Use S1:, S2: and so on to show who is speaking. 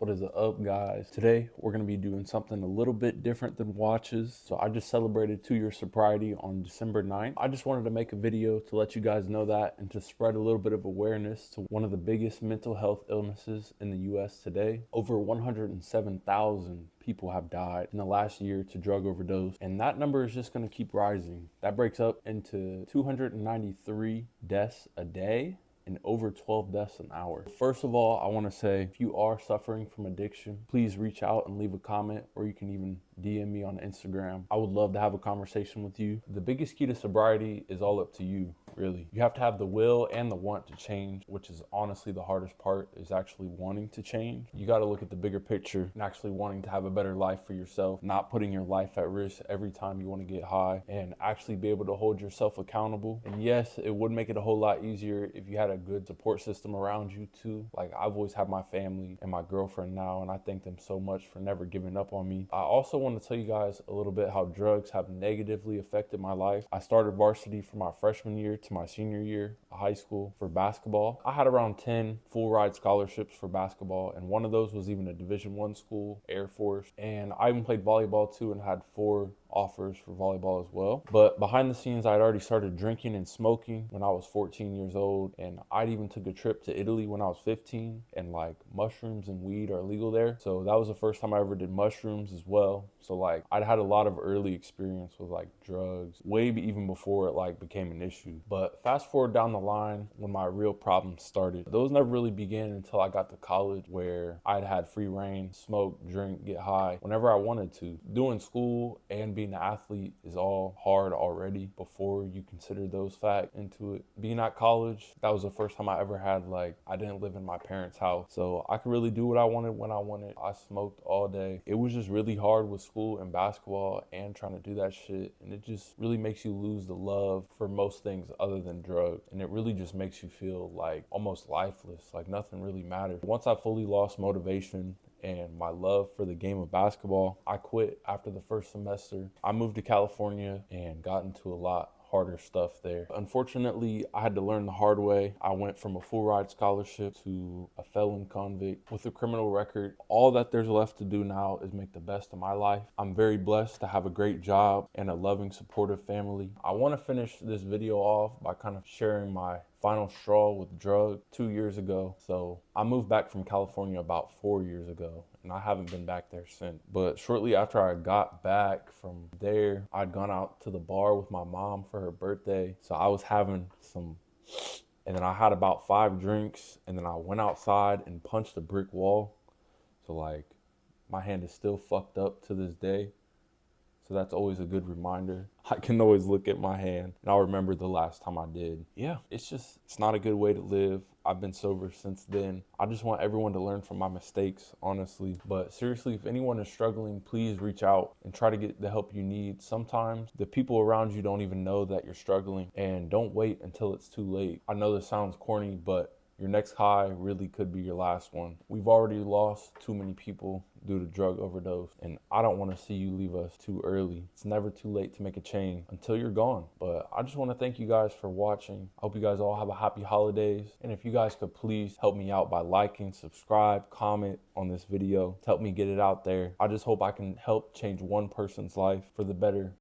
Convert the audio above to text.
S1: What is up, guys? Today we're going to be doing something a little bit different than watches. So I just celebrated 2-year sobriety on December 9th. I just wanted to make a video to let you guys know that and to spread a little bit of awareness to one of the biggest mental health illnesses in the US today. Over 107,000 people have died in the last year to drug overdose, and that number is just going to keep rising. That breaks up into 293 deaths a day and over 12 deaths an hour. First of all, I want to say if you are suffering from addiction, please reach out and leave a comment, or you can even DM me on Instagram. I would love to have a conversation with you. The biggest key to sobriety is all up to you, really. You have to have the will and the want to change, which is honestly the hardest part, is actually wanting to change. You got to look at the bigger picture and actually wanting to have a better life for yourself, not putting your life at risk every time you want to get high, and actually be able to hold yourself accountable. And yes, it would make it a whole lot easier if you had a good support system around you too. Like, I've always had my family and my girlfriend now, and I thank them so much for never giving up on me. I also want to tell you guys a little bit how drugs have negatively affected my life. I started varsity from my freshman year to my senior year of high school for basketball. I had around 10 full ride scholarships for basketball, and one of those was even a Division I school, Air Force. And I even played volleyball too and had 4 offers for volleyball as well. But behind the scenes, I'd already started drinking and smoking when I was 14 years old, and I'd even took a trip to Italy when I was 15, and like mushrooms and weed are legal there. So that was the first time I ever did mushrooms as well. So like I'd had a lot of early experience with like drugs even before it like became an issue. But fast forward down the line when my real problems started, those never really began until I got to college, where I'd had free reign, smoke, drink, get high whenever I wanted to. Doing school and being an athlete is all hard already before you consider those facts into it. Being at college, that was the first time I ever had, like, I didn't live in my parents' house, so I could really do what I wanted when I wanted. I smoked all day. It was just really hard with school and basketball and trying to do that shit, and it just really makes you lose the love for most things other than drugs, and it really just makes you feel like almost lifeless, like nothing really matters. Once I fully lost motivation and my love for the game of basketball, I quit after the first semester. I moved to California and got into a lot harder stuff there. Unfortunately, I had to learn the hard way. I went from a full ride scholarship to a felon convict with a criminal record. All that there's left to do now is make the best of my life. I'm very blessed to have a great job and a loving, supportive family. I want to finish this video off by kind of sharing my final straw with drugs 2 years ago. So I moved back from California about 4 years ago, and I haven't been back there since. But shortly after I got back from there, I'd gone out to the bar with my mom for her birthday. So I was having some, and then I had about 5 drinks, and then I went outside and punched a brick wall. So like, my hand is still fucked up to this day. So that's always a good reminder. I can always look at my hand and I'll remember the last time I did. Yeah, it's not a good way to live. I've been sober since then. I just want everyone to learn from my mistakes, honestly. But seriously, if anyone is struggling, please reach out and try to get the help you need. Sometimes the people around you don't even know that you're struggling, and don't wait until it's too late. I know this sounds corny, but your next high really could be your last one. We've already lost too many people due to drug overdose, and I don't want to see you leave us too early. It's never too late to make a change until you're gone. But I just want to thank you guys for watching. I hope you guys all have a happy holidays. And if you guys could please help me out by liking, subscribe, comment on this video to help me get it out there. I just hope I can help change one person's life for the better